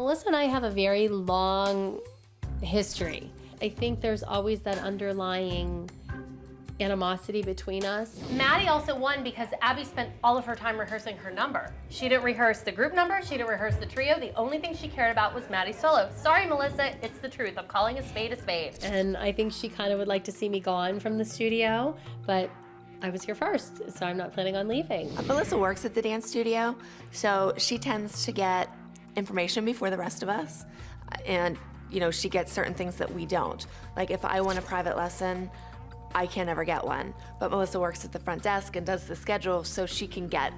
Melissa and I have a very long history. I think there's always that underlying animosity between us. Maddie also won because Abby spent all of her time rehearsing her number. She didn't rehearse the group number, she didn't rehearse the trio. The only thing she cared about was Maddie's solo. Sorry, Melissa, it's the truth. I'm calling a spade a spade. And I think she kind of would like to see me gone from the studio, but I was here first, so I'm not planning on leaving. Melissa works at the dance studio, so she tends to get information before the rest of us. And, you know, she gets certain things that we don't. Like if I want a private lesson, I can't ever get one. But Melissa works at the front desk and does the schedule so she can get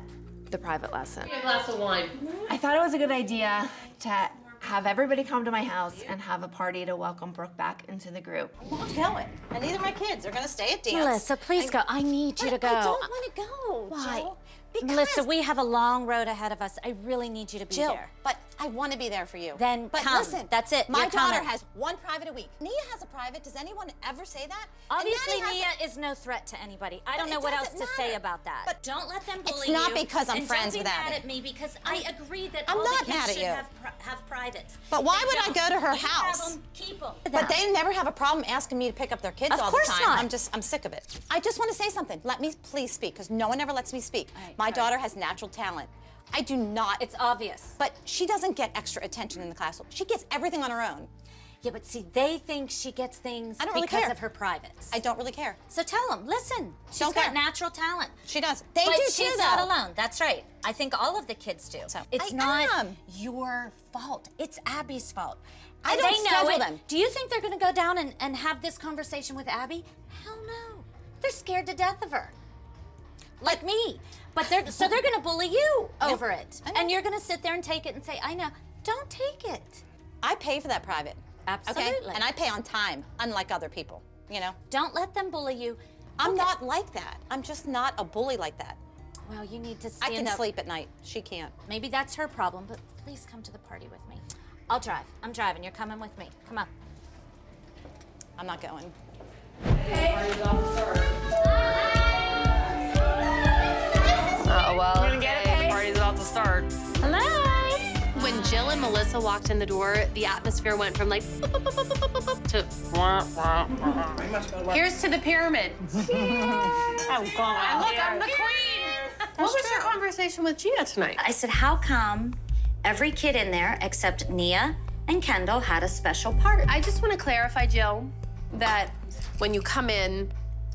the private lesson. A glass of wine. I thought it was a good idea to have everybody come to my house and have a party to welcome Brooke back into the group. I'm not going, and neither of my kids are gonna stay at dance. Melissa, please go. I need you to go. I don't want to go, Why? Jill. Because Melissa, we have a long road ahead of us. I really need you to be Jill, there. but I want to be there for you. Then but come. listen, That's it. My You're daughter coming. has one private a week. Nia has a private. Does anyone ever say that? Obviously, And Maddie Nia has is no threat to anybody. I But don't know it what else doesn't to say matter. about that. But don't let them it's bully you. not because I'm and friends don't with be mad Abby. at me because I agree that I'm all not the kids mad at should you. have privates. But why They would I don't. go to her You house? Have 'em, keep them. But they never have a problem asking me to pick up their kids Of all course the time. not. I'm sick of it. I just want to say something. Let me please speak, because no one ever lets me speak. right, My sorry. daughter has natural talent. I do not. It's obvious. But she doesn't get extra attention in the class. She gets everything on her own. Yeah, but see, they think she gets things I don't really because care. of her privates. I don't really care. So tell them, listen, she's Don't got care. natural talent. She does. They But do she's too, not though. alone. That's right. I think all of the kids do. So, it's I not am. your fault. It's Abby's fault. I And don't they know schedule it. them. Do you think they're going to go down and have this conversation with Abby? Hell no. They're scared to death of her. Like me. But they're going to bully you over it. I know. And you're going to sit there and take it and say, I know. Don't take it. I pay for that private. Absolutely. Okay? And I pay on time, unlike other people, you know? Don't let them bully you. I'm Okay. not like that. I'm just not a bully like that. Well, you need to I stand can up. sleep at night. She can't. Maybe that's her problem, but please come to the party with me. I'll drive. I'm driving. You're coming with me. Come on. I'm not going. Oh, well, okay, the party's about to start. Hello. When Jill and Melissa walked in the door, the atmosphere went from like to here's to the pyramid. Oh, God. Look, I'm the queen. What was your conversation with Gia tonight? I said, how come every kid in there except Nia and Kendall had a special part? I just want to clarify, Jill, that when you come in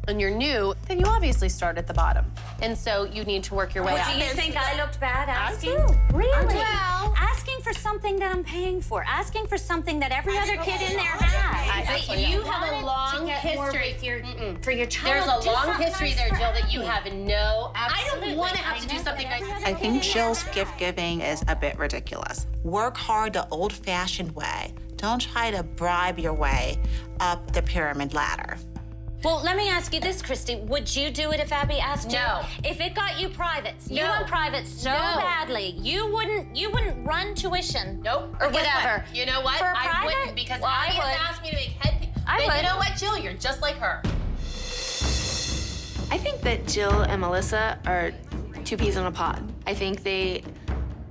and you're new, then you obviously start at the bottom. And so you need to work your way up. Do you think I looked bad asking? do. Really? Well- asking for something that I'm paying for. Asking for something that every other kid in there has. But you have a long history. For your child. There's a Do long something history nice there, for Jill, that you everybody. have no. I Absolutely. don't want to have I to do know something that nice. every I other think kid in there Jill's has. gift giving is a bit ridiculous. Work hard the old-fashioned way. Don't try to bribe your way up the pyramid ladder. Well, let me ask you this, Christy. Would you do it if Abby asked you? No. If it got you privates, you No. want privates so No. badly, you wouldn't run tuition. Nope. Or Guess whatever. what? You know what? For a I private? wouldn't because Well, I Abby has would. asked me to make head. I Then would. you know what, Jill? You're just like her. I think that Jill and Melissa are two peas in a pod. I think they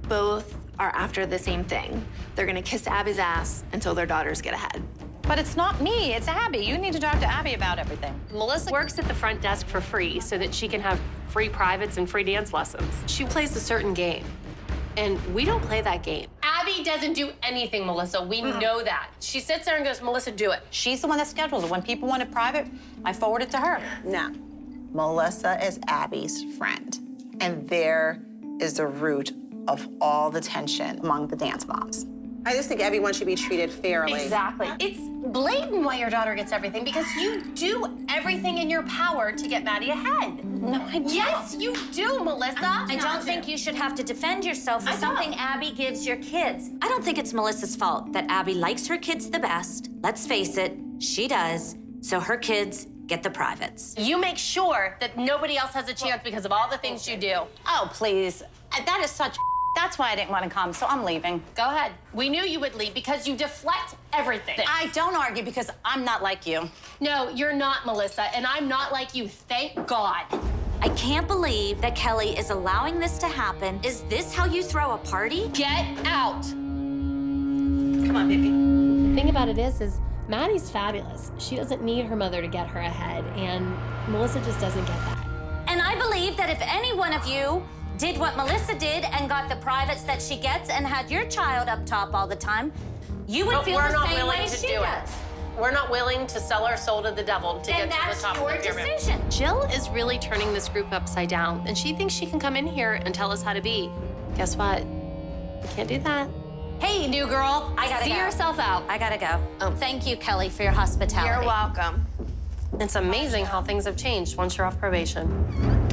both are after the same thing. They're gonna kiss Abby's ass until their daughters get ahead. But it's not me, it's Abby. You need to talk to Abby about everything. Melissa works at the front desk for free so that she can have free privates and free dance lessons. She plays a certain game, and we don't play that game. Abby doesn't do anything, Melissa. We know that. She sits there and goes, Melissa, do it. She's the one that schedules it. When people want it private, I forward it to her. No, Melissa is Abby's friend, and there is the root of all the tension among the dance moms. I just think everyone should be treated fairly. Exactly. It's blatant why your daughter gets everything because you do everything in your power to get Maddie ahead. No, I don't. Yes, you do, Melissa. I don't think you should have to defend yourself for something Abby gives your kids. I don't think it's Melissa's fault that Abby likes her kids the best. Let's face it, she does. So her kids get the privates. You make sure that nobody else has a chance because of all the things you do. Oh, please. That is such That's why I didn't want to come, so I'm leaving. Go ahead. We knew you would leave because you deflect everything. I don't argue because I'm not like you. No, you're not, Melissa, and I'm not like you, thank God. I can't believe that Kelly is allowing this to happen. Is this how you throw a party? Get out. on, baby. The thing about it is Maddie's fabulous. She doesn't need her mother to get her ahead, and Melissa just doesn't get that. And I believe that if any one of you did what Melissa did and got the privates that she gets and had your child up top all the time, you would feel we're the not same willing way to she do does. it. We're not willing to sell our soul to the devil to Then get to that's the top your of the pyramid. decision. Jill is really turning this group upside down, and she thinks she can come in here and tell us how to be. Guess what? We can't do that. Hey, new girl. I gotta See go. yourself out. I gotta go. Thank you, Kelly, for your hospitality. You're welcome. It's amazing how things have changed once you're off probation.